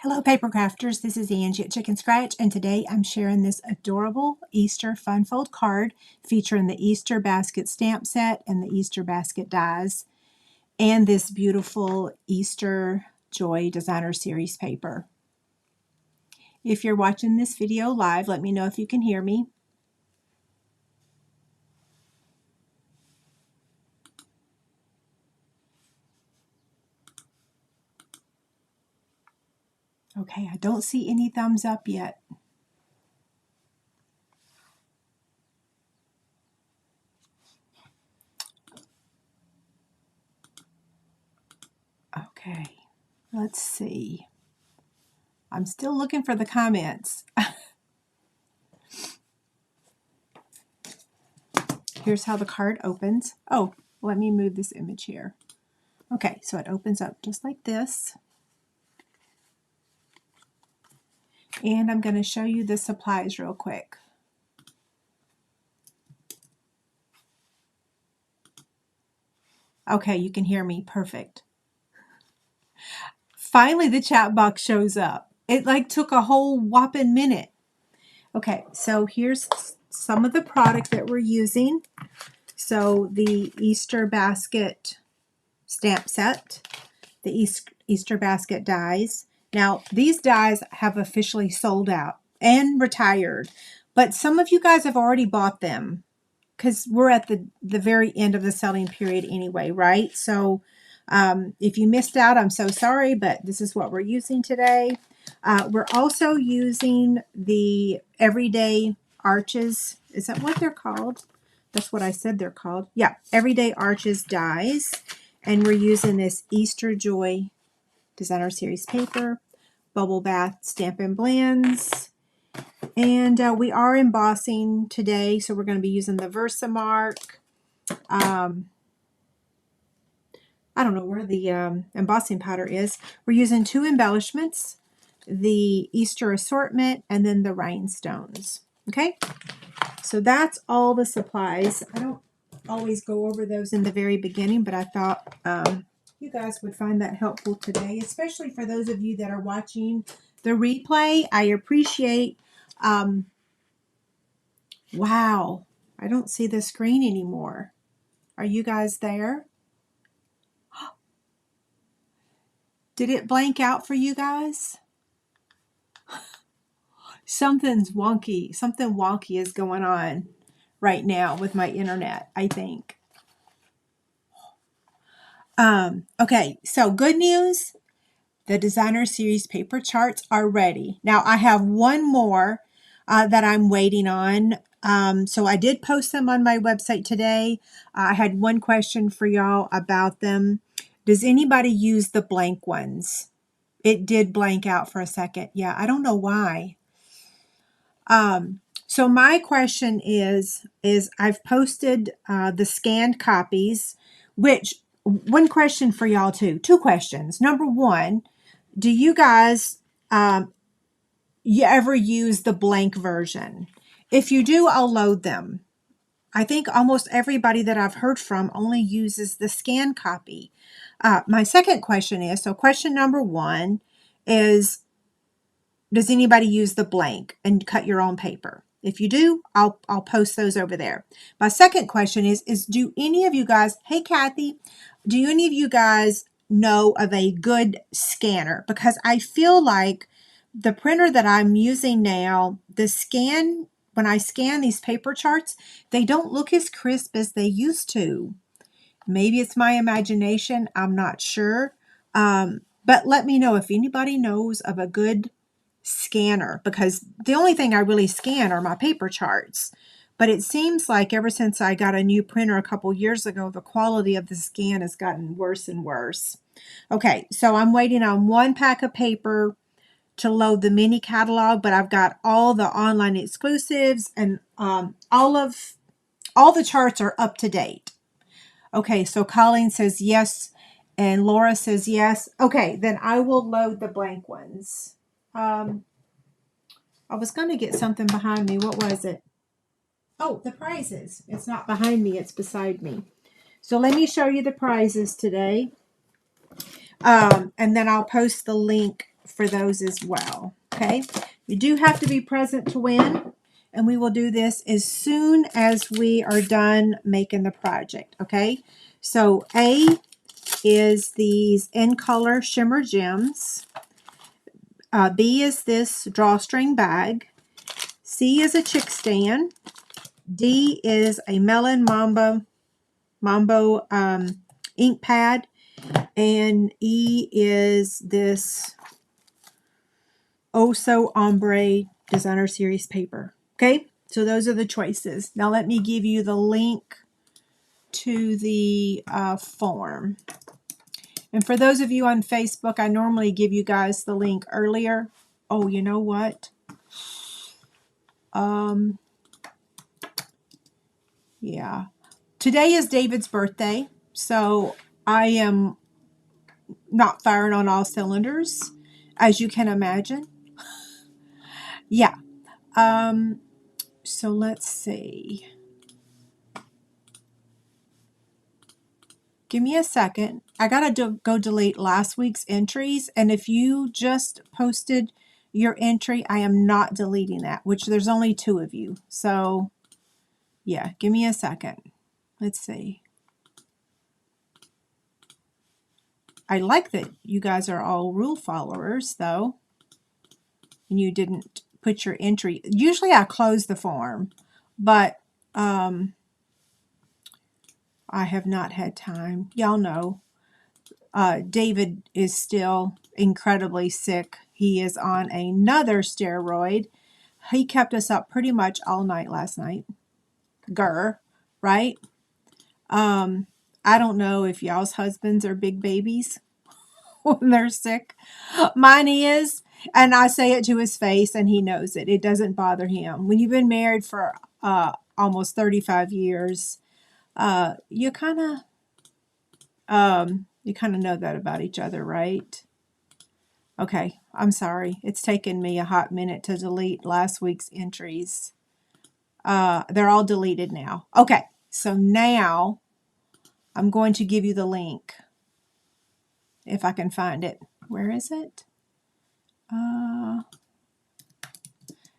Hello paper crafters, this is Angie at ChicnScratch, and today I'm sharing this adorable Easter fun fold card featuring the Easter basket stamp set and the Easter basket dies and this beautiful Easter Joy Designer Series paper. If you're watching this video live, let me know if you can hear me. Okay, I don't see any thumbs up yet. Okay, let's see. I'm still looking for the comments. Here's how the card opens. Oh, let me move this image here. Okay, so it opens up just like this. And I'm going to show you the supplies real quick. Okay, you can hear me. Perfect. Finally, the chat box shows up. It like took a whole whopping minute. Okay, so here's some of the product that we're using. So the Easter basket stamp set, the Easter basket dies. Now, these dies have officially sold out and retired, but some of you guys have already bought them because we're at the very end of the selling period anyway, right? So if you missed out, I'm so sorry, but this is what we're using today. We're also using the Everyday Arches. Is that what they're called? That's what I said they're called. Yeah, Everyday Arches dies. And we're using this Easter Joy Designer Series paper, Bubble Bath Stampin' Blends. And we are embossing today, so we're going to be using the Versamark. I don't know where the embossing powder is. We're using 2 embellishments, the Easter assortment, and then the rhinestones. Okay, so that's all the supplies. I don't always go over those in the very beginning, but I thought you guys would find that helpful today, especially for those of you that are watching the replay. I appreciate. Wow, I don't see the screen anymore. Are you guys there? Did it blank out for you guys? Something's wonky. Something wonky is going on right now with my internet, I think. Okay, so good news. The Designer Series paper charts are ready. Now, I have one more that I'm waiting on. So I did post them on my website today. I had one question for y'all about them. Does anybody use the blank ones? It did blank out for a second. Yeah, I don't know why. So my question is I've posted the scanned copies, which one question for y'all too. 2 questions. Number 1, do you guys you ever use the blank version? If you do, I'll load them. I think almost everybody that I've heard from only uses the scan copy. My second question is, so question number 1 is, does anybody use the blank and cut your own paper? If you do, I'll post those over there. My second question is do any of you guys, hey Kathy, do any of you guys know of a good scanner? Because I feel like the printer that I'm using now, when I scan these paper charts, they don't look as crisp as they used to. Maybe it's my imagination, I'm not sure. But let me know if anybody knows of a good scanner, because the only thing I really scan are my paper charts. But it seems like ever since I got a new printer a couple years ago, the quality of the scan has gotten worse and worse. Okay, so I'm waiting on 1 pack of paper to load the mini catalog, but I've got all the online exclusives and all the charts are up to date. Okay, so Colleen says yes, and Laura says yes. Okay, then I will load the blank ones. I was going to get something behind me. What was it? Oh, the prizes. It's not behind me. It's beside me. So let me show you the prizes today. And then I'll post the link for those as well. Okay, you do have to be present to win, and we will do this as soon as we are done making the project. Okay, so A is these in color shimmer gems. B is this drawstring bag. C is a chick stand. D is a Melon Mambo ink pad. And E is this Oso Ombre Designer Series paper. Okay, so those are the choices. Now let me give you the link to the form. And for those of you on Facebook, I normally give you guys the link earlier. Oh, you know what? Yeah. Today is David's birthday, so I am not firing on all cylinders, as you can imagine. Yeah. So let's see. Give me a second. I gotta go delete last week's entries, and if you just posted your entry, I am not deleting that, which there's only 2 of you. So yeah, give me a second. Let's see. I like that you guys are all rule followers, though, and you didn't put your entry. Usually I close the form, but I have not had time. Y'all know David is still incredibly sick. He is on another steroid. He kept us up pretty much all night last night. Grr, right? I don't know if y'all's husbands are big babies when they're sick. Mine is, and I say it to his face, and he knows it. It doesn't bother him. When you've been married for almost 35 years, you kind of know that about each other, right? Okay, I'm sorry. It's taken me a hot minute to delete last week's entries. They're all deleted now. Okay, so now I'm going to give you the link. If I can find it. Where is it?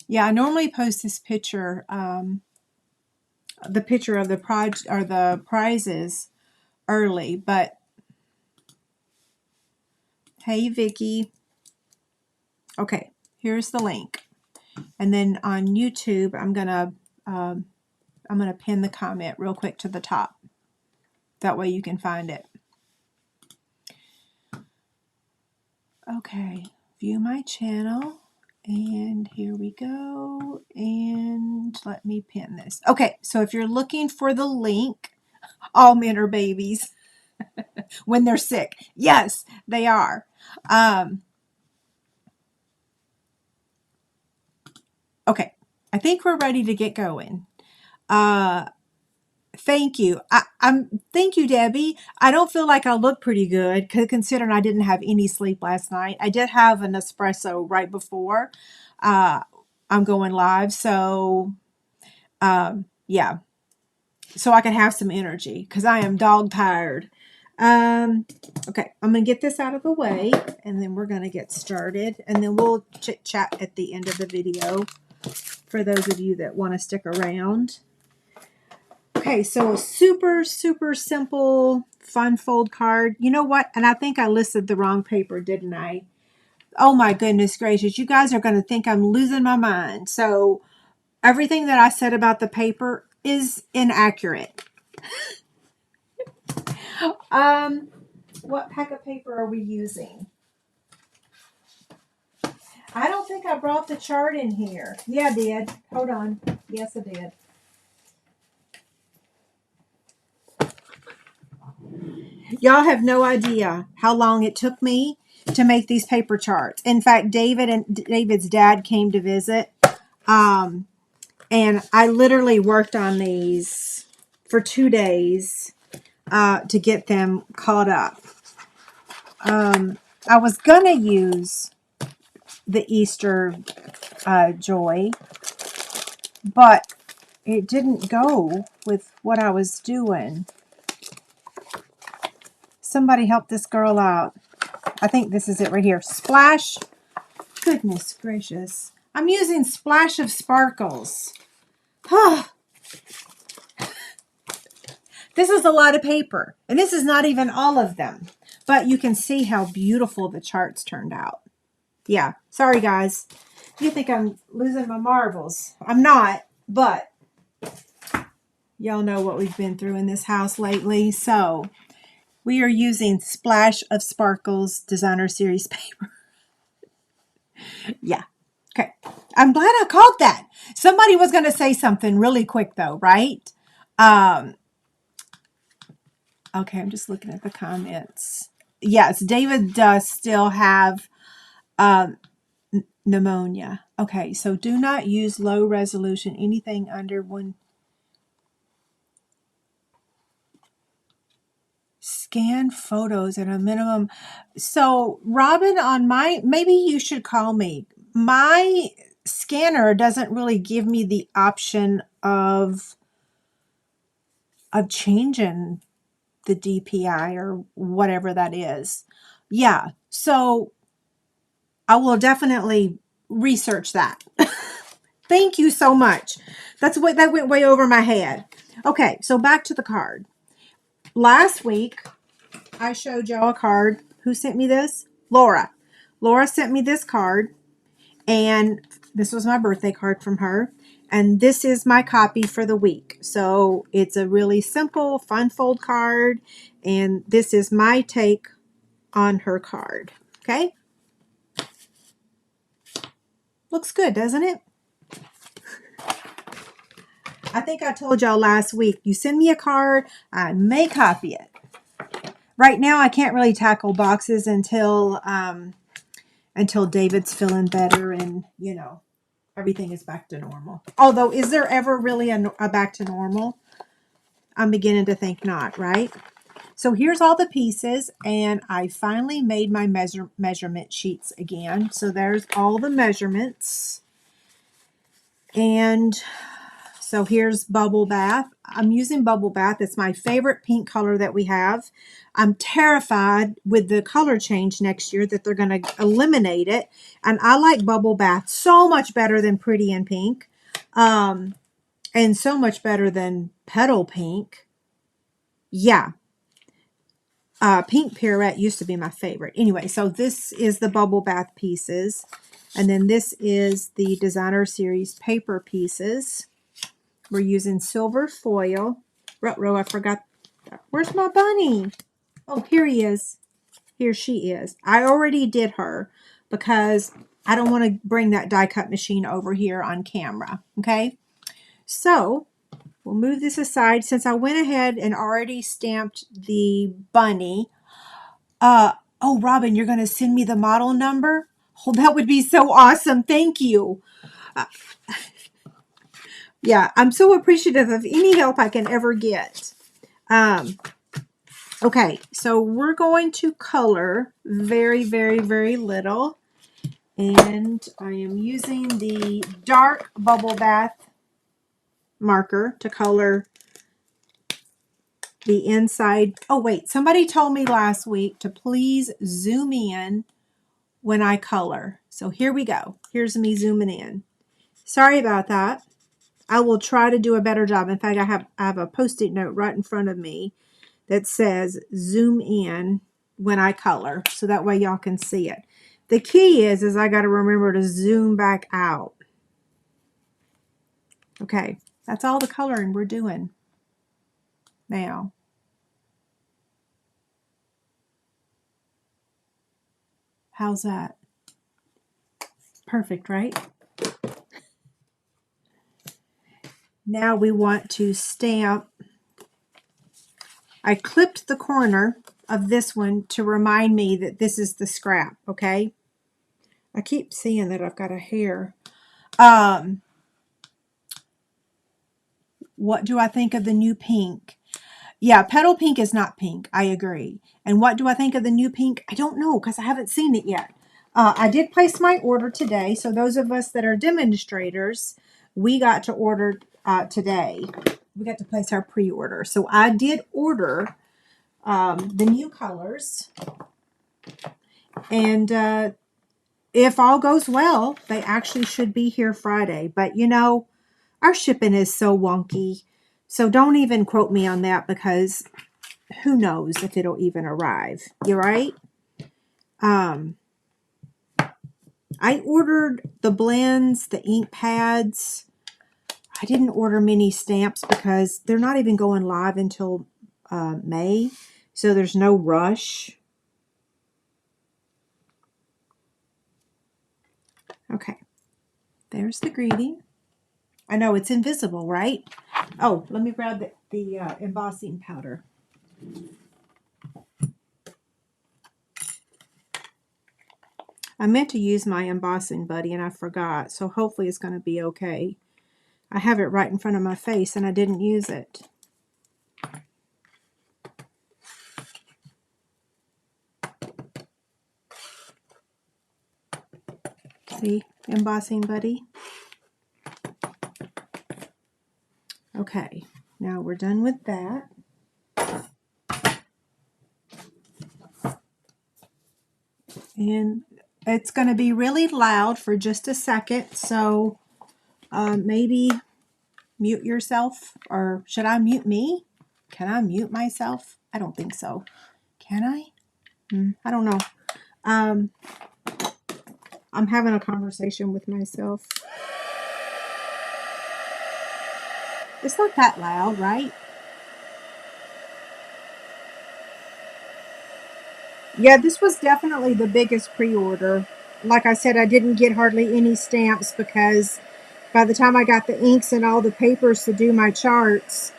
Yeah, I normally post this picture, the picture of the project or the prizes early, but hey, Vicky. Okay, here's the link. And then on YouTube, I'm gonna pin the comment real quick to the top. That way you can find it. Okay, view my channel. And here we go. And let me pin this. Okay, so if you're looking for the link, all men are babies when they're sick. Yes, they are. Okay, I think we're ready to get going. Thank you. Thank you, Debbie. I don't feel like I look pretty good considering I didn't have any sleep last night. I did have an espresso right before I'm going live, so yeah, so I can have some energy because I am dog tired. Okay, I'm gonna get this out of the way, and then we're gonna get started, and then we'll chit chat at the end of the video for those of you that want to stick around. Okay, so a super, super simple fun fold card. You know what? And I think I listed the wrong paper, didn't I? Oh my goodness gracious. You guys are going to think I'm losing my mind. So everything that I said about the paper is inaccurate. What pack of paper are we using? I don't think I brought the chart in here. Yeah, I did. Hold on. Yes, I did. Y'all have no idea how long it took me to make these paper charts. In fact, David's dad came to visit, and I literally worked on these for 2 days to get them caught up. I was gonna use the Easter Joy, but it didn't go with what I was doing. Somebody help this girl out. I think this is it right here. Splash Goodness gracious. I'm using Splash of Sparkles. This is a lot of paper, and this is not even all of them. But you can see how beautiful the charts turned out. Yeah, sorry guys. You think I'm losing my marbles. I'm not, but y'all know what we've been through in this house lately. So we are using Splash of Sparkles Designer Series paper. Yeah. Okay. I'm glad I caught that. Somebody was going to say something really quick though, right? Okay, I'm just looking at the comments. Yes, David does still have pneumonia. Okay, so do not use low resolution, anything under one. Scan photos at a minimum. So Robin, on my, maybe you should call me. My scanner doesn't really give me the option of changing the DPI or whatever that is. Yeah, so I will definitely research that. Thank you so much. That went way over my head. Okay, so back to the card. Last week, I showed y'all a card. Who sent me this? Laura. Laura sent me this card, and this was my birthday card from her. And this is my copy for the week. So it's a really simple, fun fold card, and this is my take on her card. Okay? Looks good, doesn't it? I think I told y'all last week, you send me a card, I may copy it. Right now, I can't really tackle boxes until David's feeling better and, you know, everything is back to normal. Although, is there ever really a back to normal? I'm beginning to think not, right? So here's all the pieces, and I finally made my measurement sheets again. So there's all the measurements. And so here's Bubble Bath. I'm using Bubble Bath. It's my favorite pink color that we have. I'm terrified with the color change next year that they're going to eliminate it. And I like Bubble Bath so much better than Pretty in Pink. And so much better than Petal Pink. Yeah. Pink Pirouette used to be my favorite. Anyway, so this is the Bubble Bath pieces. And then this is the Designer Series paper pieces. We're using silver foil. Ruh-roh, I forgot. Where's my bunny? Oh, here he is. Here she is. I already did her because I don't want to bring that die cut machine over here on camera. Okay? So, we'll move this aside. Since I went ahead and already stamped the bunny. Oh, Robin, you're going to send me the model number? Oh, that would be so awesome. Thank you. Yeah, I'm so appreciative of any help I can ever get. Okay, so we're going to color very, very, very little. And I am using the dark Bubble Bath marker to color the inside. Oh, wait, somebody told me last week to please zoom in when I color. So here we go. Here's me zooming in. Sorry about that. I will try to do a better job. In fact, I have a Post-it note right in front of me that says zoom in when I color, so that way y'all can see it. The key is I got to remember to zoom back out. Okay, that's all the coloring we're doing now. How's that? Perfect, right? Now we want to stamp. I clipped the corner of this one to remind me that this is the scrap, okay? I keep seeing that I've got a hair. What do I think of the new pink? Yeah, Petal Pink is not pink. I agree. And what do I think of the new pink? I don't know because I haven't seen it yet. I did place my order today. So those of us that are demonstrators, we got to order today. We got to place our pre-order. So I did order the new colors. And if all goes well, they actually should be here Friday. But you know, our shipping is so wonky. So don't even quote me on that because who knows if it'll even arrive. You're right. I ordered the blends, the ink pads. I didn't order many stamps because they're not even going live until May. So there's no rush. Okay. There's the greeting. I know it's invisible, right? Oh, let me grab the embossing powder. I meant to use my embossing buddy and I forgot, so hopefully it's going to be okay. I have it right in front of my face and I didn't use it. See, embossing buddy. Okay, now we're done with that. And it's going to be really loud for just a second, so maybe mute yourself, or should I mute me? Can I mute myself? I don't think so. Can I? I don't know. I'm having a conversation with myself. It's not that loud, right? Yeah, this was definitely the biggest pre-order. Like I said, I didn't get hardly any stamps because by the time I got the inks and all the papers to do my charts,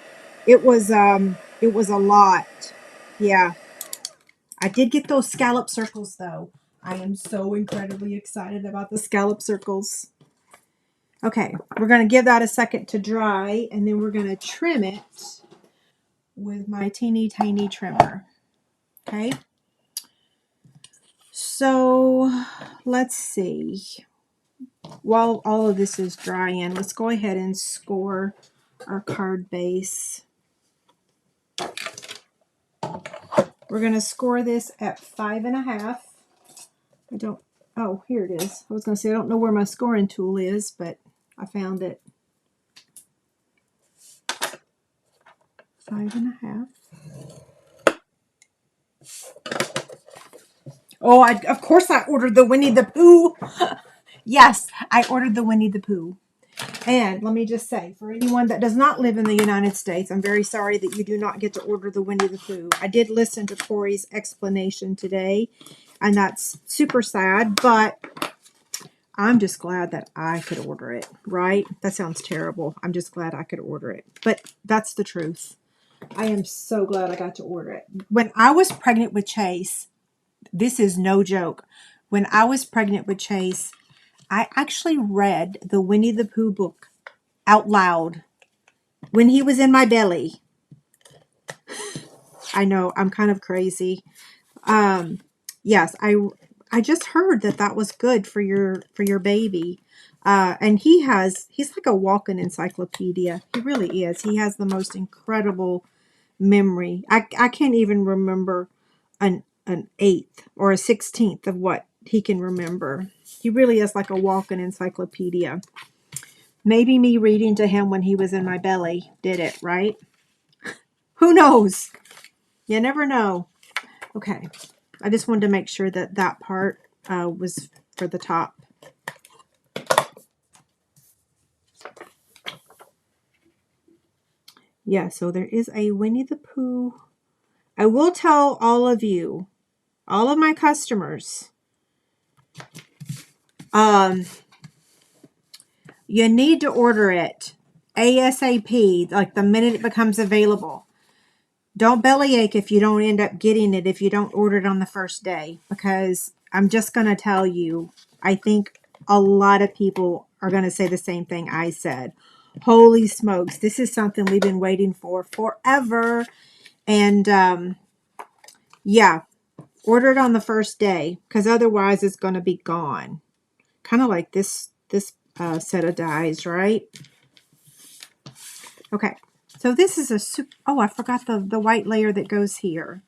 it was a lot. Yeah. I did get those scallop circles though. I am so incredibly excited about the scallop circles. Okay, we're going to give that a second to dry and then we're going to trim it with my teeny tiny trimmer. Okay. So let's see. While all of this is drying, let's go ahead and score our card base. We're going to score this at 5.5. Oh, here it is. I was going to say, I don't know where my scoring tool is, but I found it. 5.5. Oh, of course I ordered the Winnie the Pooh. Yes, I ordered the Winnie the Pooh. And let me just say, for anyone that does not live in the United States, I'm very sorry that you do not get to order the Winnie the Pooh. I did listen to Corey's explanation today, and that's super sad, but I'm just glad that I could order it, right? That sounds terrible. I'm just glad I could order it. But that's the truth. I am so glad I got to order it. When I was pregnant with Chase, this is no joke. When I was pregnant with Chase, I actually read the Winnie the Pooh book out loud when he was in my belly. I know, I'm kind of crazy. Yes, I just heard that was good for your baby. And he's like a walking encyclopedia. He really is. He has the most incredible memory. I can't even remember an eighth or a 16th of what he can remember. He really is like a walking encyclopedia. Maybe me reading to him when he was in my belly did it, right? Who knows? You never know. Okay. I just wanted to make sure that part was for the top. Yeah, so there is a Winnie the Pooh. I will tell all of you, all of my customers, you need to order it ASAP, like the minute it becomes available. Don't bellyache if you don't end up getting it, if you don't order it on the first day, because I'm just going to tell you, I think a lot of people are going to say the same thing I said. Holy smokes, this is something we've been waiting for forever. And yeah, order it on the first day, because otherwise it's going to be gone. Kind of like this set of dies, right? Okay, so this is a super, oh, I forgot the white layer that goes here.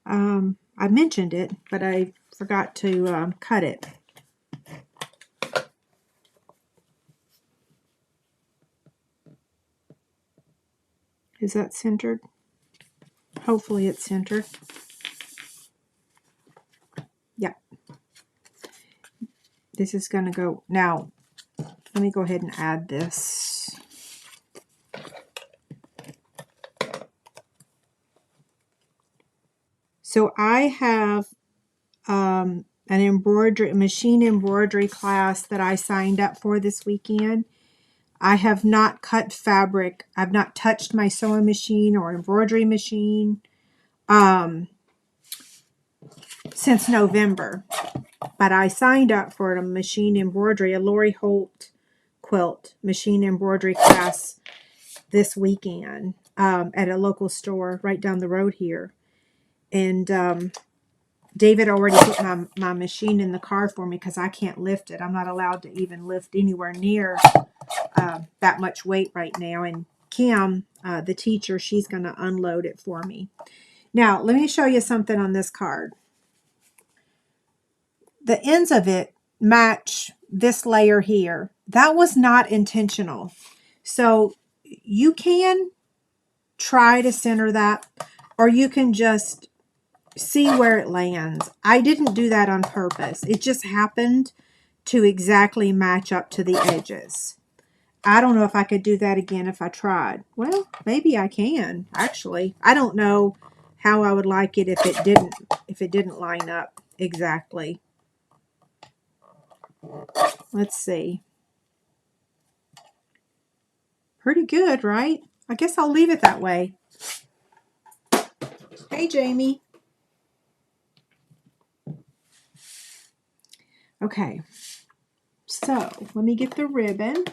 I mentioned it, but I forgot to cut it. Is that centered? Hopefully it's centered. Yep. This is going to go. Now, let me go ahead and add this. So I have an machine embroidery class that I signed up for this weekend. I have not cut fabric. I've not touched my sewing machine or embroidery machine since November. But I signed up for a machine embroidery, a Lori Holt quilt machine embroidery class this weekend at a local store right down the road here. And David already put my machine in the car for me because I can't lift it. I'm not allowed to even lift anywhere near that much weight right now. And Kim, the teacher, she's going to unload it for me. Now, let me show you something on this card. The ends of it match this layer here. That was not intentional. So you can try to center that, or you can just see where it lands. I didn't do that on purpose. It just happened to exactly match up to the edges. I don't know if I could do that again if I tried. Well, maybe I can, actually. I don't know how I would like it if it didn't line up exactly. Let's see. Pretty good, right? I guess I'll leave it that way. Hey, Jamie. Okay. So, let me get the ribbon.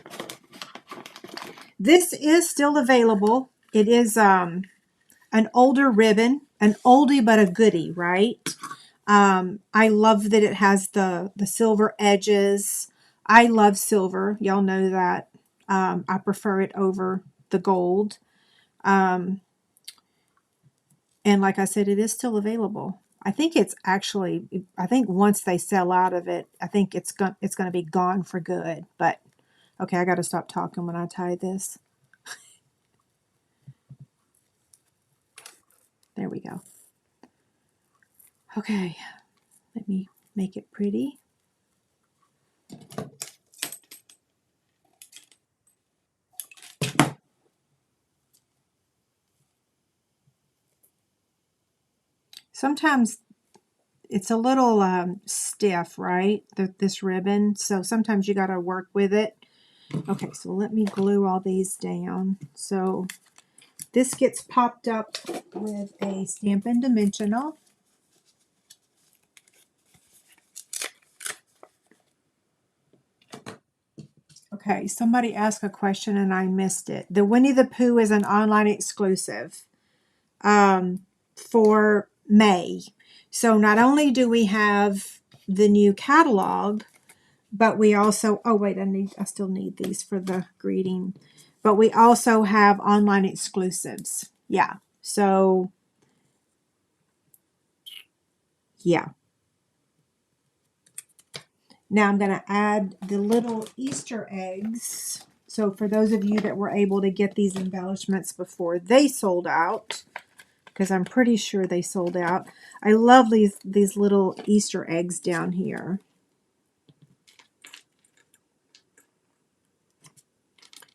This is still available. It is an older ribbon, an oldie but a goodie, right? I love that it has the silver edges. I love silver. Y'all know that. I prefer it over the gold. And like I said, it is still available. I think it's actually, I think once they sell out of it, I think it's going to be gone for good. But, okay, I got to stop talking when I tie this. There we go. Okay, let me make it pretty. Sometimes it's a little stiff, right? This ribbon. So sometimes you got to work with it. Okay, so let me glue all these down. So this gets popped up with a Stampin' Dimensional. Okay, somebody asked a question and I missed it. The Winnie the Pooh is an online exclusive for May. So not only do we have the new catalog, but we also, oh wait, I still need these for the greeting. But we also have online exclusives. Yeah. So yeah. Now I'm going to add the little Easter eggs. So for those of you that were able to get these embellishments before they sold out, because I'm pretty sure they sold out, I love these little Easter eggs down here.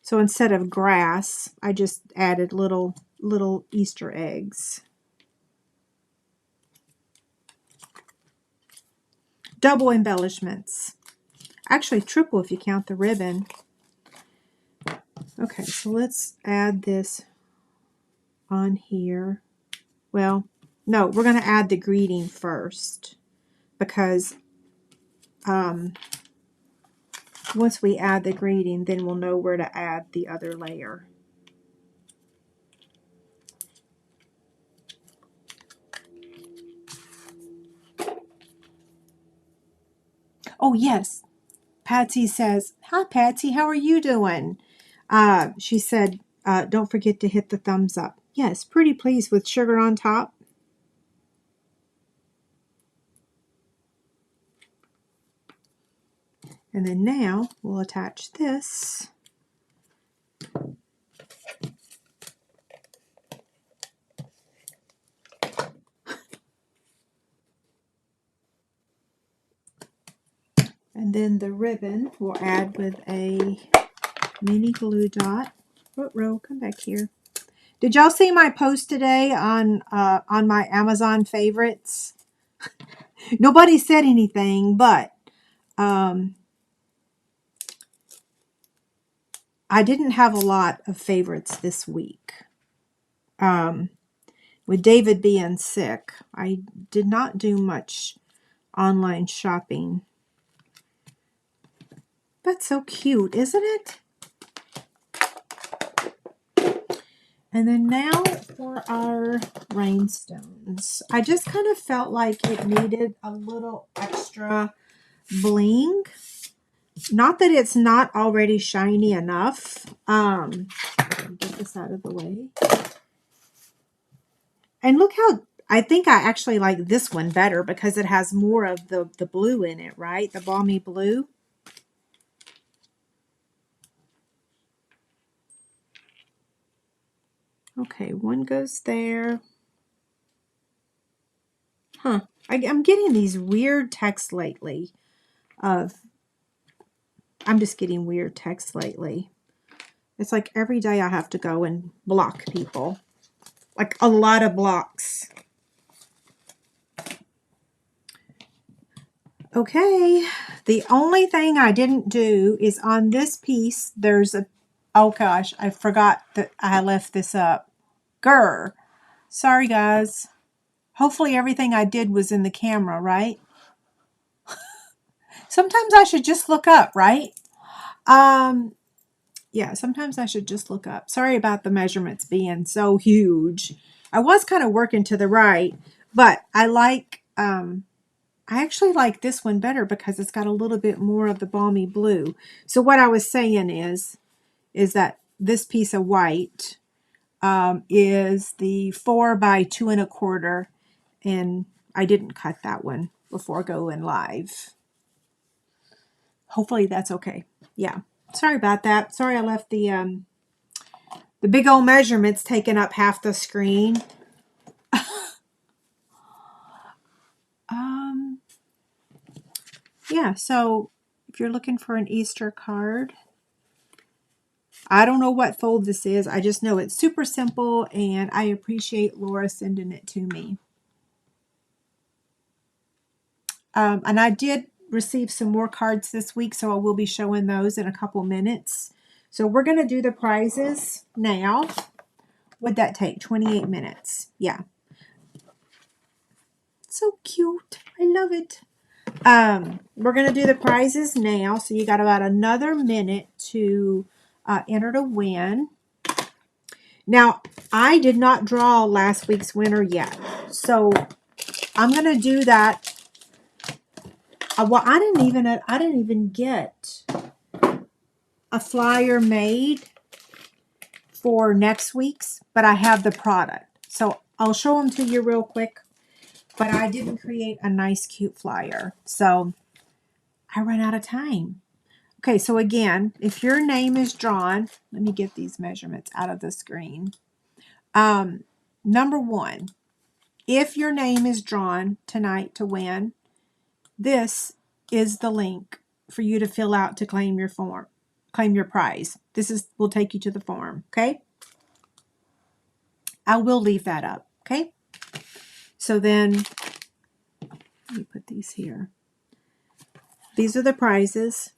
So instead of grass, I just added little Easter eggs. Double embellishments. Actually, triple if you count the ribbon. Okay, so let's add this on here. Well, no, we're going to add the greeting first because once we add the greeting, then we'll know where to add the other layer. Oh, yes. Patsy says, hi, Patsy. How are you doing? She said, don't forget to hit the thumbs up. Yes, pretty pleased with sugar on top. And then now we'll attach this. And then the ribbon we'll add with a mini glue dot. What row? Come back here. Did y'all see my post today on my Amazon favorites? Nobody said anything, but I didn't have a lot of favorites this week. With David being sick, I did not do much online shopping. That's so cute, isn't it? And then now for our rhinestones. I just kind of felt like it needed a little extra bling. Not that it's not already shiny enough. Get this out of the way. And look how, I think I actually like this one better because it has more of the blue in it, right? The balmy blue. Okay, one goes there. Huh. I'm getting these weird texts lately. I'm just getting weird texts lately. It's like every day I have to go and block people. Like a lot of blocks. Okay. The only thing I didn't do is on this piece, there's a, oh gosh, I forgot that I left this up. Grr. Sorry, guys. Hopefully everything I did was in the camera, right? Sometimes I should just look up, right? Yeah, sometimes I should just look up. Sorry about the measurements being so huge. I was kind of working to the right, but I like, I actually like this one better because it's got a little bit more of the balmy blue. So what I was saying is that this piece of white is the 4 by 2 1/4, and I didn't cut that one before going live. Hopefully that's okay. Yeah. Sorry about that. Sorry I left the big old measurements taking up half the screen. Yeah, so if you're looking for an Easter card, I don't know what fold this is. I just know it's super simple, and I appreciate Laura sending it to me. And I did receive some more cards this week, so I will be showing those in a couple minutes. So we're going to do the prizes now. What'd that take? 28 minutes. Yeah. So cute. I love it. We're going to do the prizes now. So you got about another minute to enter to win. Now, I did not draw last week's winner yet. So I'm going to do that. Well, I didn't even get a flyer made for next week's, but I have the product. So I'll show them to you real quick. But I didn't create a nice, cute flyer. So I ran out of time. Okay, so again, if your name is drawn, let me get these measurements out of the screen. Number 1, if your name is drawn tonight to win, this is the link for you to fill out to claim your form, claim your prize. This will take you to the form, okay? I will leave that up, okay? So then, let me put these here. These are the prizes.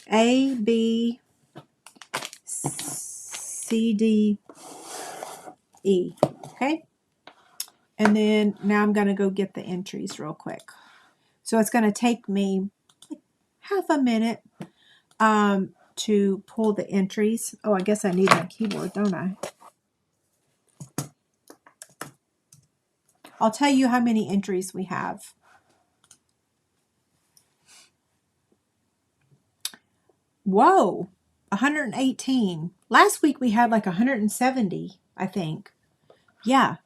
A, B, C, D, E, okay? And then now I'm going to go get the entries real quick. So it's going to take me half a minute to pull the entries. Oh, I guess I need my keyboard, don't I? I'll tell you how many entries we have. Whoa, 118. Last week we had like 170, I think. Yeah,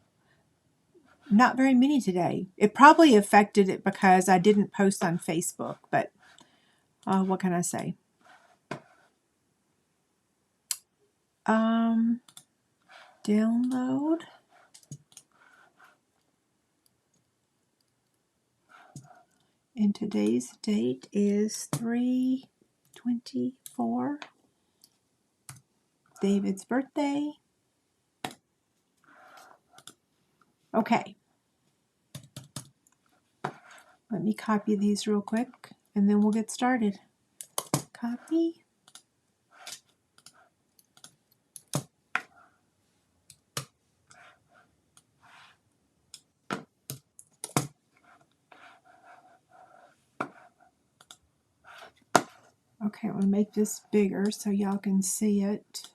not very many today. It probably affected it because I didn't post on Facebook, but what can I say? Download. And today's date is 3/24. David's birthday. Okay. Let me copy these real quick and then we'll get started. Copy. Okay, I'm going to make this bigger so y'all can see it.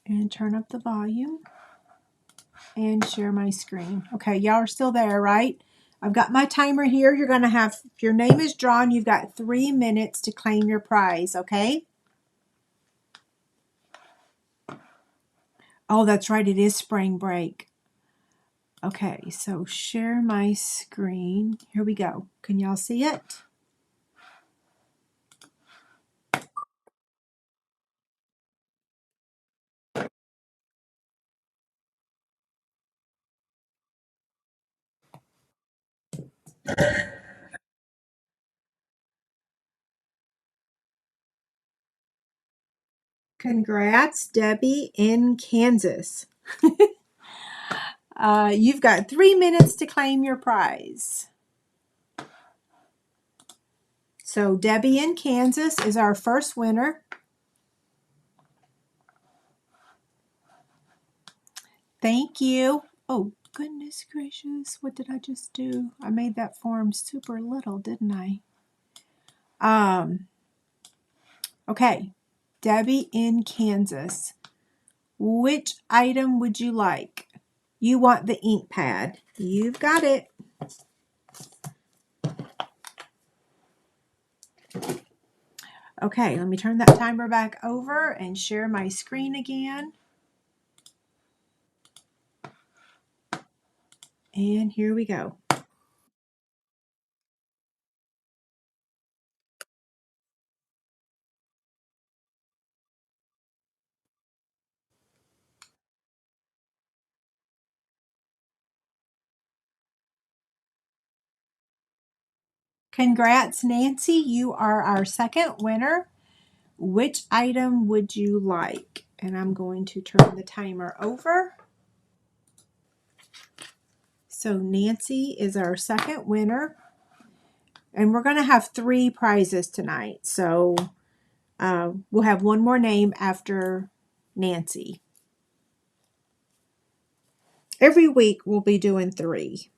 And turn up the volume. And share my screen. Okay, y'all are still there, right? I've got my timer here. You're going to have, if your name is drawn, you've got 3 minutes to claim your prize, okay? Oh, that's right. It is spring break. Okay, so share my screen. Here we go. Can y'all see it? Congrats, Debbie in Kansas. You've got 3 minutes to claim your prize. So Debbie in Kansas is our first winner. Thank you. Oh, goodness gracious. What did I just do? I made that form super little, didn't I? Okay. Debbie in Kansas. Which item would you like? You want the ink pad. You've got it. Okay, let me turn that timer back over and share my screen again. And here we go. Congrats, Nancy. You are our second winner. Which item would you like? And I'm going to turn the timer over. So Nancy is our second winner. And we're going to have 3 prizes tonight. So we'll have one more name after Nancy. Every week we'll be doing 3.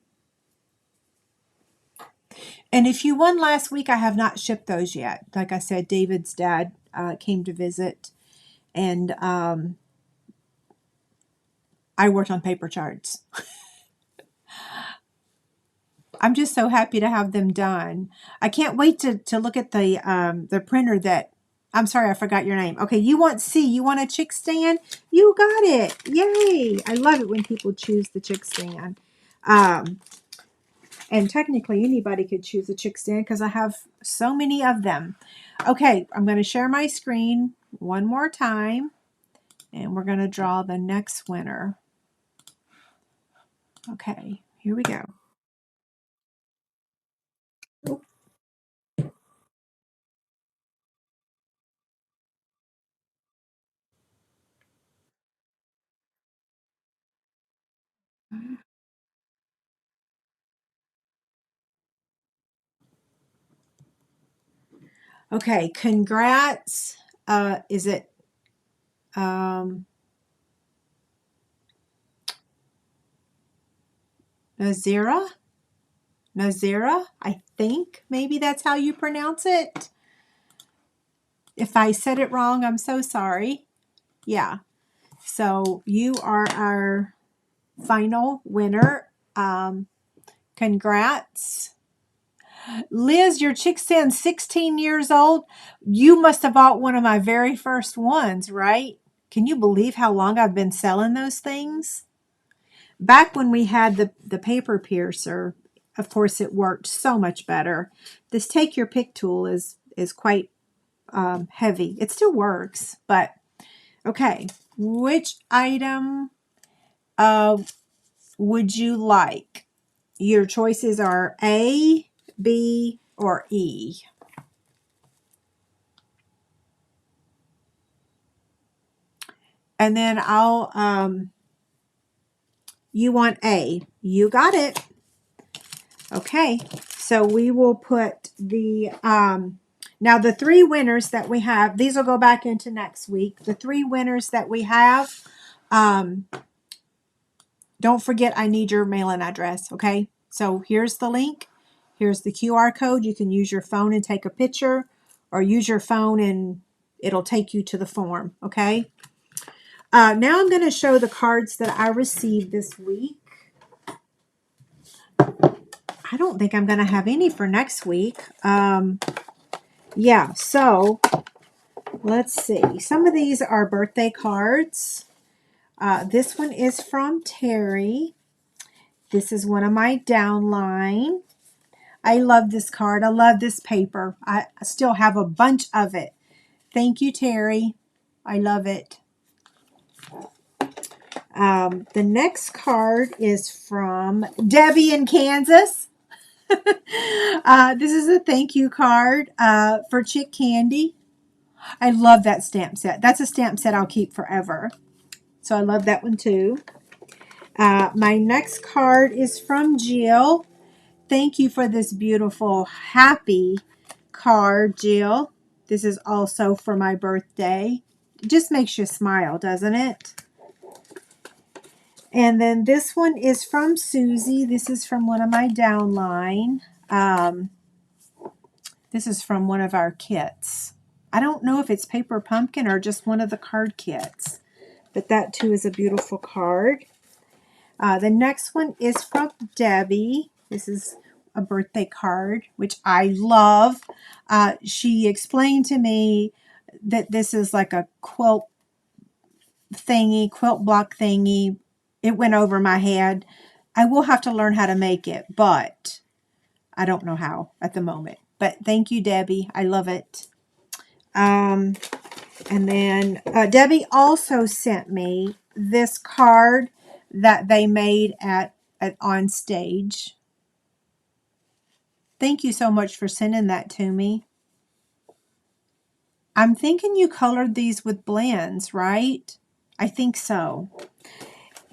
And if you won last week, I have not shipped those yet. Like I said, David's dad came to visit. And I worked on paper charts. I'm just so happy to have them done. I can't wait to look at the printer that, I'm sorry, I forgot your name. Okay, you want C, you want a chick stand? You got it. Yay. I love it when people choose the chick stand. And technically anybody could choose a chick stand because I have so many of them. Okay, I'm going to share my screen one more time. And we're going to draw the next winner. Okay, here we go. Okay, congrats. Is it Nazira? Nazira? I think maybe that's how you pronounce it. If I said it wrong, I'm so sorry. Yeah. So you are our final winner. Congrats. Liz, your chick stand's 16 years old. You must have bought one of my very first ones, right? Can you believe how long I've been selling those things? Back when we had the paper piercer, of course, it worked so much better. This take your pick tool is quite heavy. It still works, but okay. Which item would you like? Your choices are A, B, or E. And then you want A. You got it. Okay, so we will put the, now the 3 winners that we have, these will go back into next week. The 3 winners that we have, don't forget I need your mailing address, okay? So here's the link. Here's the QR code. You can use your phone and take a picture, or use your phone and it'll take you to the form, okay? Now I'm going to show the cards that I received this week. I don't think I'm going to have any for next week. Yeah, so let's see. Some of these are birthday cards. This one is from Terry. This is one of my downline. I love this card. I love this paper. I still have a bunch of it. Thank you, Terry. I love it. The next card is from Debbie in Kansas. This is a thank you card for Chick Candy. I love that stamp set. That's a stamp set I'll keep forever. So I love that one too. My next card is from Jill. Thank you for this beautiful happy card, Jill. This is also for my birthday. It just makes you smile, doesn't it? And then this one is from Susie. This is from one of my downline. This is from one of our kits. I don't know if it's Paper Pumpkin or just one of the card kits, but that too is a beautiful card. The next one is from Debbie. This is a birthday card, which I love. She explained to me that this is like a quilt thingy, quilt block thingy. It went over my head. I will have to learn how to make it, but I don't know how at the moment. But thank you, Debbie. I love it. And then Debbie also sent me this card that they made at on stage. Thank you so much for sending that to me. I'm thinking you colored these with blends, right? I think so.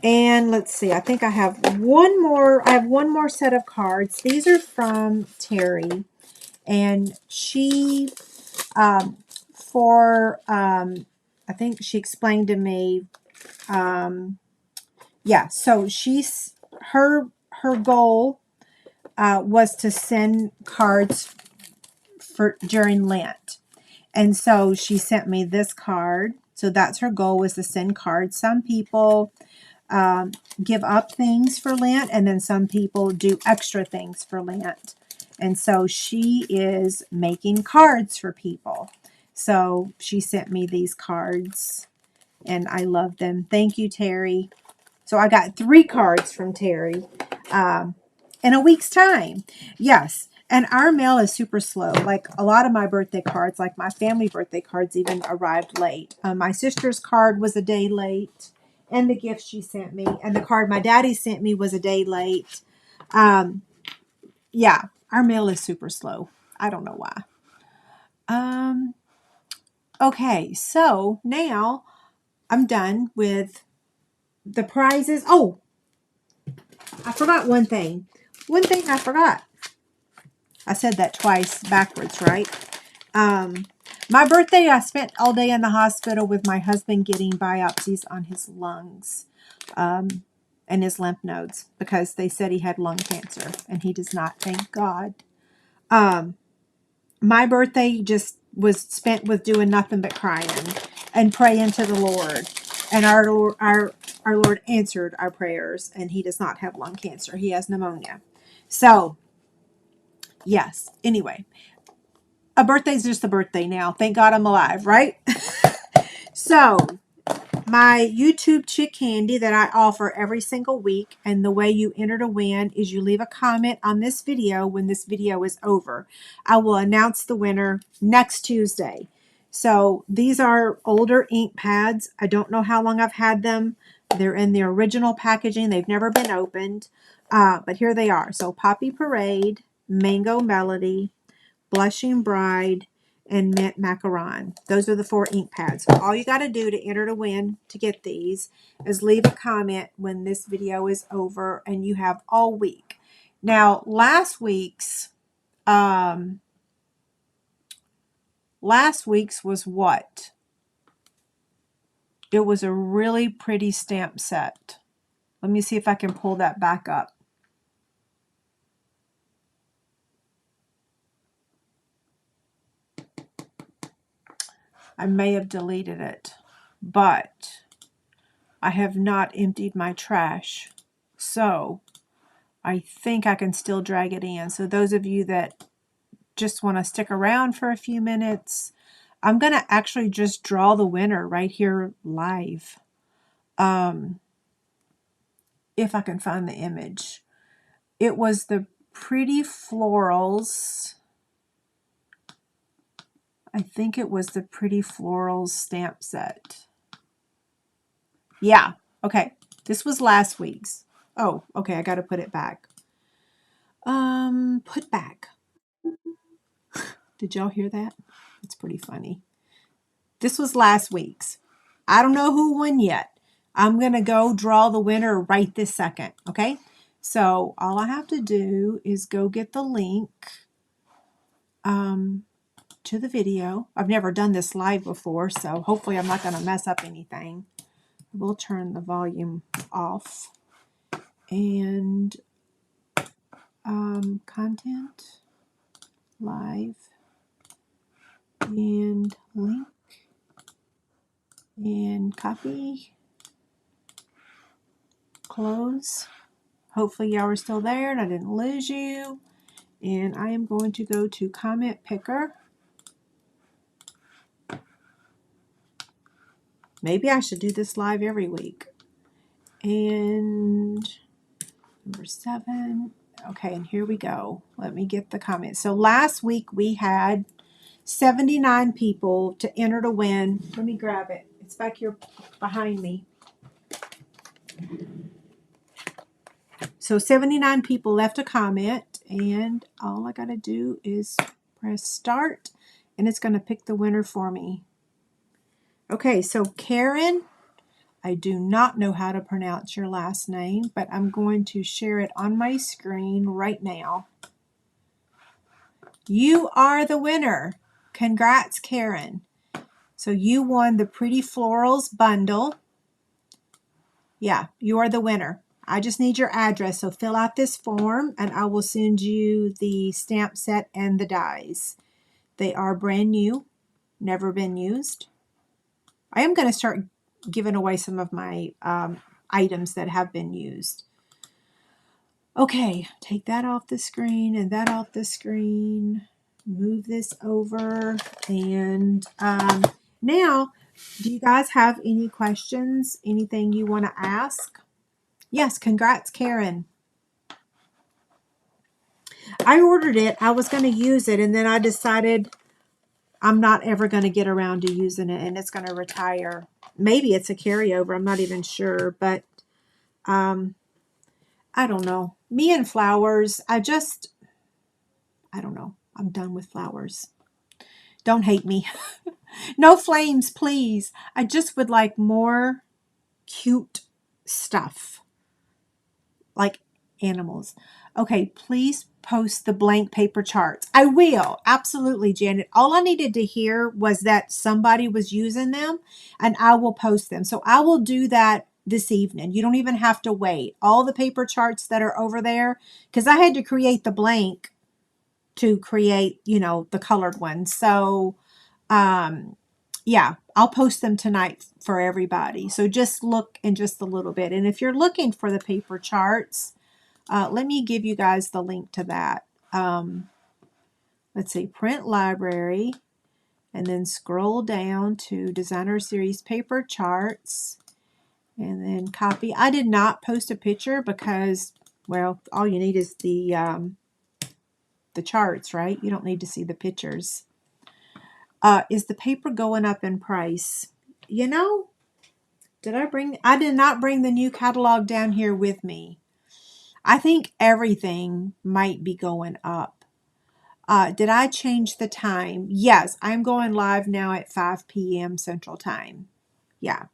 And let's see, I think I have one more. I have one more set of cards. These are from Terry. And she, I think she explained to me, yeah, so her goal was to send cards during Lent. And so she sent me this card. So that's her goal, was to send cards. Some people give up things for Lent, and then some people do extra things for Lent. And so she is making cards for people. So she sent me these cards, and I love them. Thank you, Terry. So I got 3 cards from Terry in a week's time. Yes. And our mail is super slow. Like a lot of my birthday cards, like my family birthday cards, even arrived late. My sister's card was a day late, and the gift she sent me, and the card my daddy sent me was a day late. Yeah, our mail is super slow. I don't know why. Okay, so now I'm done with the prizes. Oh, I forgot one thing. One thing I forgot. I said that twice backwards, right? My birthday, I spent all day in the hospital with my husband getting biopsies on his lungs and his lymph nodes, because they said he had lung cancer, and he does not, thank God. My birthday just was spent with doing nothing but crying and praying to the Lord. And our Lord answered our prayers, and he does not have lung cancer. He has pneumonia. So, yes. Anyway, a birthday's just a birthday now. Thank God I'm alive, right? So, my YouTube Chick Candy that I offer every single week, and the way you enter to win is you leave a comment on this video when this video is over. I will announce the winner next Tuesday. So these are older ink pads. I don't know how long I've had them, They're in the original packaging. They've never been opened, but here they are. So Poppy Parade, Mango Melody, Blushing Bride, and Mint Macaron. Those are the 4 ink pads. So all you got to do to enter to win to get these is leave a comment when this video is over, and you have all week. Now, last week's was what? It was a really pretty stamp set. Let me see if I can pull that back up. I may have deleted it, but I have not emptied my trash. So I think I can still drag it in. So those of you that just want to stick around for a few minutes, I'm going to actually just draw the winner right here live. If I can find the image. It was the Pretty Florals. I think it was the Pretty Florals stamp set. Yeah, okay. This was last week's. Oh, okay, I got to put it back. Put back. Did y'all hear that? It's pretty funny. This was last week's. I don't know who won yet. I'm going to go draw the winner right this second, okay? So all I have to do is go get the link to the video. I've never done this live before, so hopefully I'm not going to mess up anything. We'll turn the volume off. And content, live, and link, and copy, close. Hopefully y'all are still there and I didn't lose you. And I am going to go to comment picker. Maybe I should do this live every week. And number 7. Okay, and here we go. Let me get the comments. So last week we had 79 people to enter to win. Let me grab it. It's back here behind me. So 79 people left a comment, and all I got to do is press start, and it's going to pick the winner for me. Okay, so Karen, I do not know how to pronounce your last name, but I'm going to share it on my screen right now. You are the winner. Congrats, Karen. So you won the Pretty Florals bundle. Yeah, you are the winner. I just need your address, so fill out this form and I will send you the stamp set and the dies. They are brand new, never been used. I am going to start giving away some of my items that have been used. Okay, take that off the screen and that off the screen. Move this over. And now, do you guys have any questions? Anything you want to ask? Yes, congrats, Karen. I ordered it. I was going to use it, and then I decided I'm not ever going to get around to using it, and it's going to retire. Maybe it's a carryover. I'm not even sure, but I don't know. Me and flowers, I don't know. I'm done with flowers. Don't hate me. No flames, please. I just would like more cute stuff, like animals. Okay, please post the blank paper charts. I will. Absolutely, Janet. All I needed to hear was that somebody was using them, and I will post them. So I will do that this evening. You don't even have to wait. All the paper charts that are over there, because I had to create the blank to create, the colored ones. So, yeah, I'll post them tonight for everybody. So just look in just a little bit. And if you're looking for the paper charts, let me give you guys the link to that. Let's see, print library, and then scroll down to designer series paper charts, and then copy. I did not post a picture because, well, all you need is the charts, right? You don't need to see the pictures. Is the paper going up in price? I did not bring the new catalog down here with me. I think everything might be going up. Did I change the time? Yes, I'm going live now at 5 p.m. Central Time. Yeah.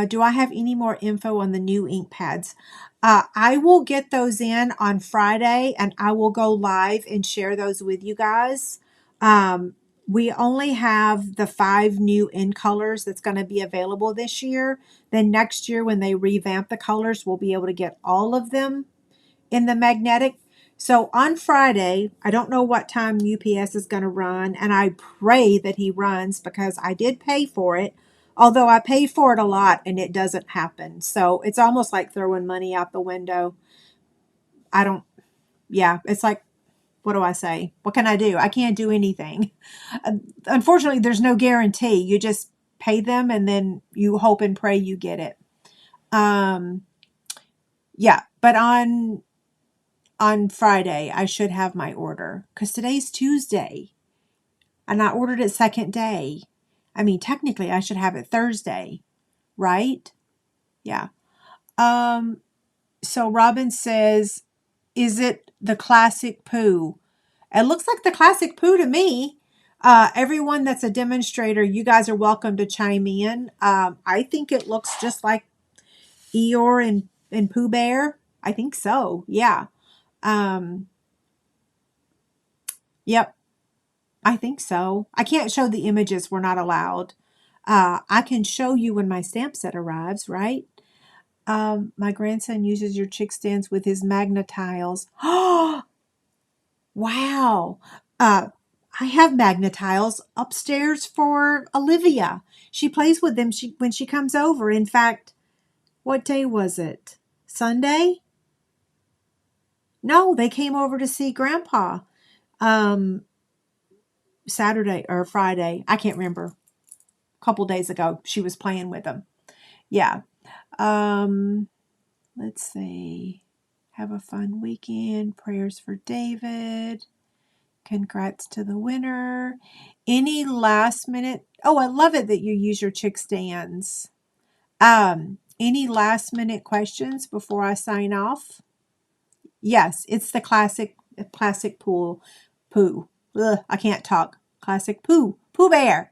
Do I have any more info on the new ink pads? I will get those in on Friday and I will go live and share those with you guys. We only have the 5 new in colors that's going to be available this year. Then next year when they revamp the colors, we'll be able to get all of them in the magnetic. So on Friday, I don't know what time UPS is going to run, and I pray that he runs because I did pay for it. Although I pay for it a lot and it doesn't happen. So it's almost like throwing money out the window. Yeah, it's like, what do I say? What can I do? I can't do anything. Unfortunately, there's no guarantee. You just pay them and then you hope and pray you get it. Yeah, but on Friday, I should have my order because today's Tuesday and I ordered it second day. I mean, technically I should have it Thursday, right? Yeah. So Robin says, is it the classic poo? It looks like the classic poo to me. Everyone that's a demonstrator, you guys are welcome to chime in. I think it looks just like Eeyore and Pooh Bear. I think so. Yeah. Yep. I think so. I can't show the images. We're not allowed. I can show you when my stamp set arrives, right? My grandson uses your chick stands with his magnetiles. Oh, wow. I have magnetiles upstairs for Olivia. She plays with them when she comes over. In fact, what day was it? Sunday? No, they came over to see Grandpa. Saturday or Friday. I can't remember. A couple days ago, she was playing with them. Yeah. Let's see. Have a fun weekend. Prayers for David. Congrats to the winner. Any last minute? Oh, I love it that you use your chick stands. Any last minute questions before I sign off? Yes, it's the classic poo. Ugh, I can't talk. Classic Pooh Bear.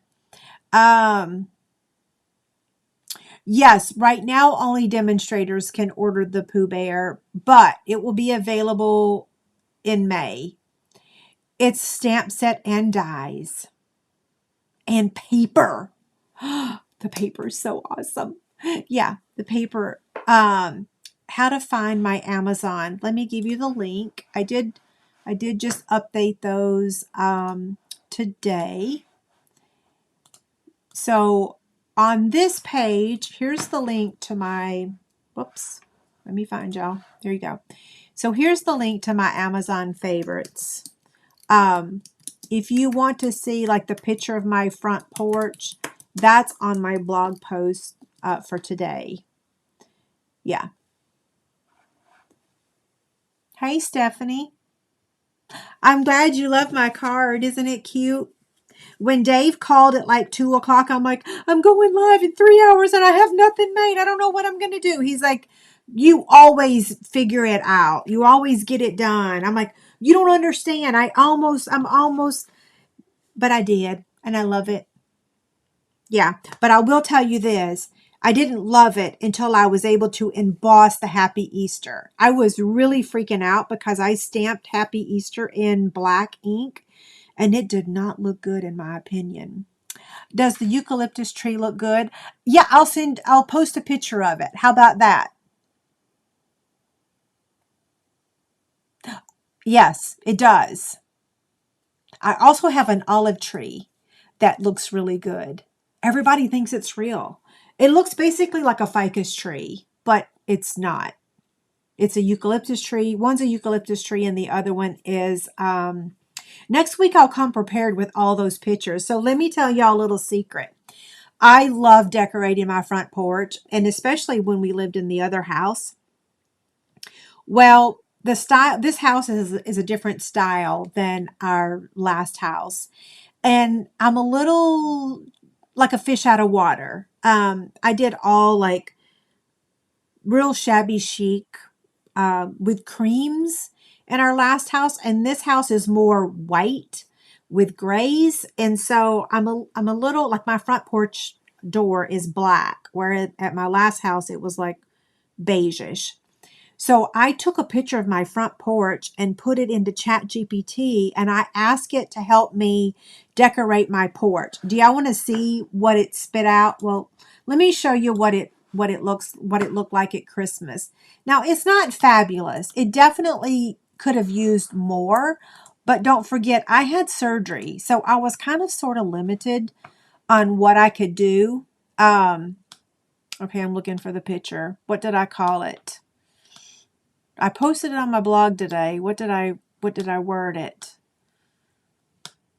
Yes, right now only demonstrators can order the Pooh Bear, but it will be available in May. It's stamp set and dies and paper. The paper is so awesome. Yeah, the paper. How to find my Amazon. Let me give you the link. I did just update those today. So on this page, here's the link to my, whoops, let me find y'all. There you go. So here's the link to my Amazon favorites. If you want to see like the picture of my front porch, that's on my blog post for today. Yeah. Hey, Stephanie. I'm glad you love my card. Isn't it cute? When Dave called at like 2 o'clock, I'm like, I'm going live in 3 hours and I have nothing made. I don't know what I'm going to do. He's like, you always figure it out. You always get it done. I'm like, you don't understand. I'm almost, but I did. And I love it. Yeah. But I will tell you this. I didn't love it until I was able to emboss the Happy Easter. I was really freaking out because I stamped Happy Easter in black ink and it did not look good in my opinion. Does the eucalyptus tree look good? Yeah, I'll post a picture of it. How about that? Yes, it does. I also have an olive tree that looks really good. Everybody thinks it's real. It looks basically like a ficus tree, but it's not. It's a eucalyptus tree. One's a eucalyptus tree and the other one is, next week I'll come prepared with all those pictures. So let me tell y'all a little secret. I love decorating my front porch, and especially when we lived in the other house. Well, this house is a different style than our last house. And I'm a little like a fish out of water. I did all like real shabby chic with creams in our last house, and this house is more white with grays. And so I'm a little like my front porch door is black, where at my last house it was like beigeish. So I took a picture of my front porch and put it into ChatGPT, and I asked it to help me decorate my porch. Do y'all want to see what it spit out? Well, let me show you what it looked like at Christmas. Now, it's not fabulous. It definitely could have used more, but don't forget I had surgery, so I was kind of sort of limited on what I could do. Okay, I'm looking for the picture. What did I call it? I posted it on my blog today. What did I word it?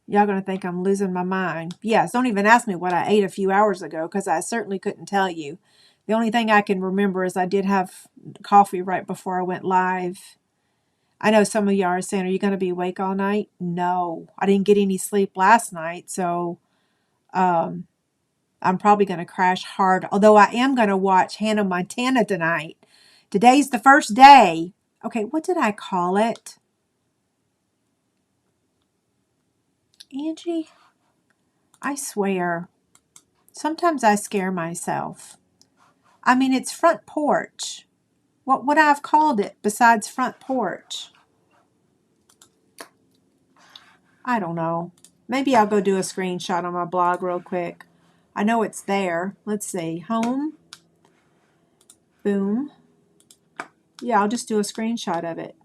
Y'all gonna think I'm losing my mind. Yes, don't even ask me what I ate a few hours ago, because I certainly couldn't tell you. The only thing I can remember is I did have coffee right before I went live. I know some of y'all are saying, are you gonna be awake all night? No, I didn't get any sleep last night, so I'm probably gonna crash hard. Although I am gonna watch Hannah Montana tonight. Today's the first day. Okay, what did I call it? Angie, I swear, sometimes I scare myself. I mean, it's front porch. What would I have called it besides front porch? I don't know. Maybe I'll go do a screenshot on my blog real quick. I know it's there. Let's see. Home. Boom. Yeah, I'll just do a screenshot of it.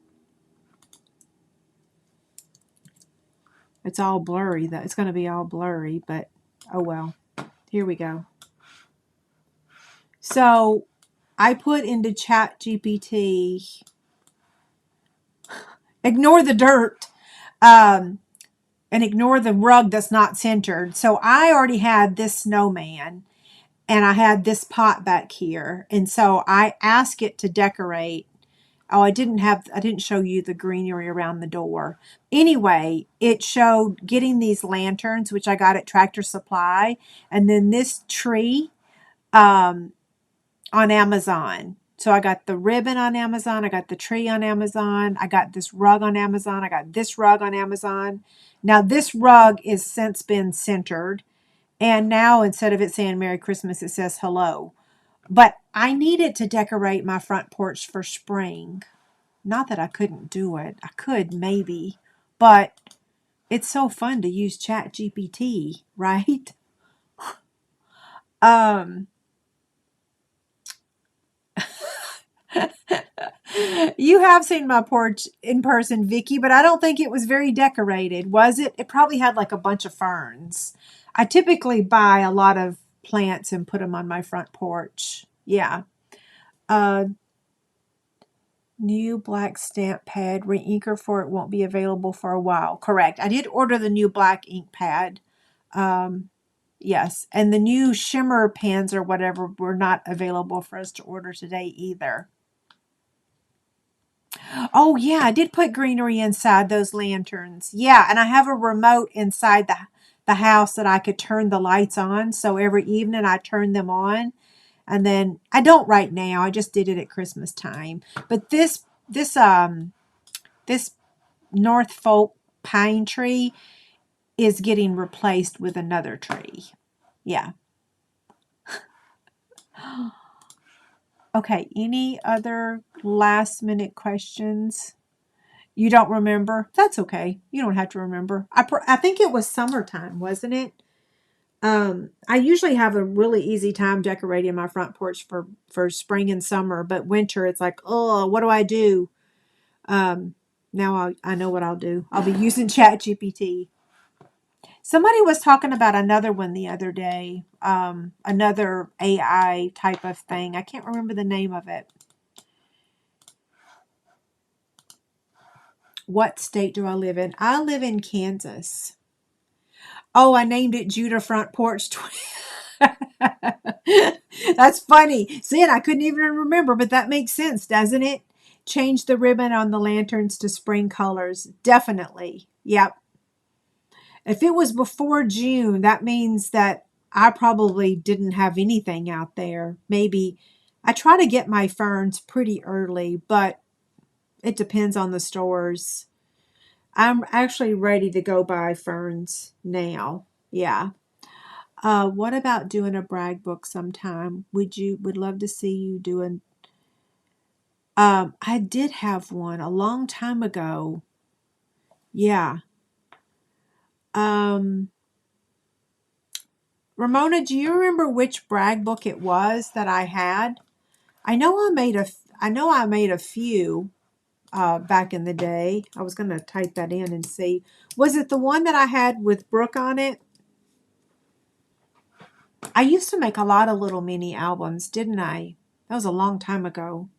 It's all blurry, though. It's going to be all blurry, but oh well. Here we go. So I put into ChatGPT, ignore the dirt, and ignore the rug that's not centered. So I already had this snowman, and I had this pot back here. And so I asked it to decorate. Oh, I didn't show you the greenery around the door. Anyway, it showed getting these lanterns, which I got at Tractor Supply, and then this tree on Amazon. So I got the ribbon on Amazon. I got the tree on Amazon. I got this rug on Amazon. I got this rug on Amazon. Now this rug is since been centered. And now instead of it saying Merry Christmas, it says hello. But I needed to decorate my front porch for spring. Not that I couldn't do it. I could maybe. But it's so fun to use ChatGPT, right? You have seen my porch in person, Vicky, but I don't think it was very decorated, was it? It probably had like a bunch of ferns. I typically buy a lot of plants and put them on my front porch. Yeah. New black stamp pad. Re-inker for it won't be available for a while. Correct. I did order the new black ink pad. Yes. And the new shimmer pans or whatever were not available for us to order today either. Oh, yeah, I did put greenery inside those lanterns. Yeah, and I have a remote inside the house that I could turn the lights on. So every evening I turn them on. And then I don't right now. I just did it at Christmas time. But this Norfolk pine tree is getting replaced with another tree. Yeah. Okay, any other last minute questions? You don't remember? That's okay. You don't have to remember. I think it was summertime, wasn't it? I usually have a really easy time decorating my front porch for spring and summer, but winter it's like, oh, what do I do? Now I know what I'll do. I'll be using ChatGPT. Somebody was talking about another one the other day, another AI type of thing. I can't remember the name of it. What state do I live in? I live in Kansas. Oh, I named it Judah Front Porch. That's funny. See, I couldn't even remember, but that makes sense, doesn't it? Change the ribbon on the lanterns to spring colors. Definitely. Yep. If it was before June, that means that I probably didn't have anything out there. Maybe I try to get my ferns pretty early, but it depends on the stores. I'm actually ready to go buy ferns now. Yeah. What about doing a brag book sometime? Would love to see you doing. I did have one a long time ago. Yeah. Um, Ramona, do you remember which brag book it was that I had? I know I made a few back in the day. I was going to type that in and see. Was it the one that I had with Brooke on it? I used to make a lot of little mini albums, didn't I? That was a long time ago.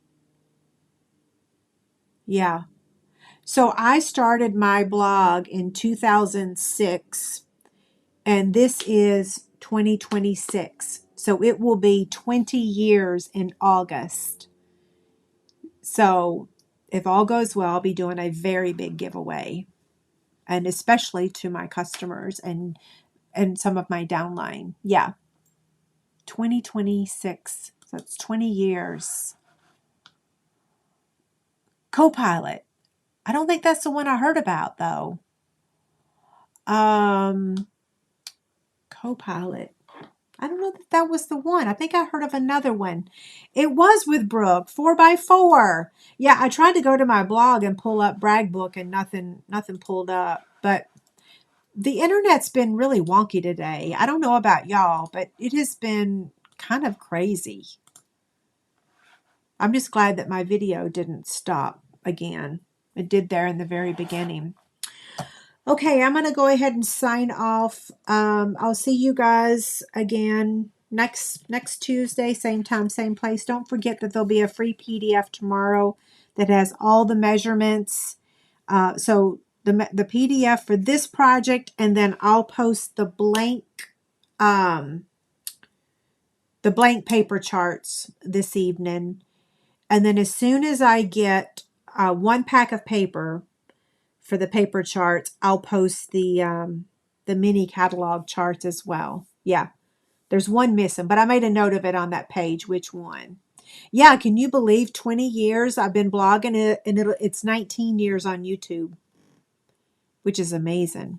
Yeah. So I started my blog in 2006, and this is 2026. So it will be 20 years in August. So if all goes well, I'll be doing a very big giveaway, and especially to my customers and some of my downline. Yeah, 2026. So it's 20 years. Copilot. I don't think that's the one I heard about though. Um, Copilot. I don't know if that was the one. I think I heard of another one. It was with Brooke, 4x4. Yeah, I tried to go to my blog and pull up brag book and nothing pulled up. But the internet's been really wonky today. I don't know about y'all, but it has been kind of crazy. I'm just glad that my video didn't stop again. It did there in the very beginning. Okay, I'm going to go ahead and sign off. I'll see you guys again next Tuesday, same time, same place. Don't forget that there'll be a free PDF tomorrow that has all the measurements. So the PDF for this project, and then I'll post the blank paper charts this evening. And then as soon as I get one pack of paper for the paper charts, I'll post the mini catalog charts as well. Yeah, there's one missing, but I made a note of it on that page, which one. Yeah, can you believe 20 years I've been blogging it, and it's 19 years on YouTube, which is amazing.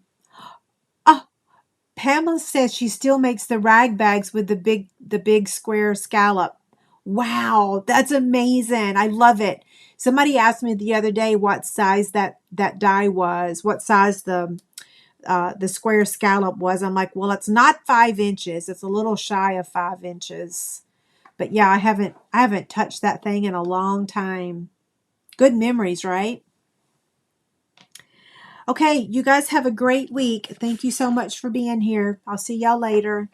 Oh, Pamela says she still makes the rag bags with the big square scallop. Wow, that's amazing. I love it. Somebody asked me the other day what size that die was, what size the square scallop was. I'm like, well, it's not 5 inches. It's a little shy of 5 inches. But yeah, I haven't touched that thing in a long time. Good memories, right? Okay, you guys have a great week. Thank you so much for being here. I'll see y'all later.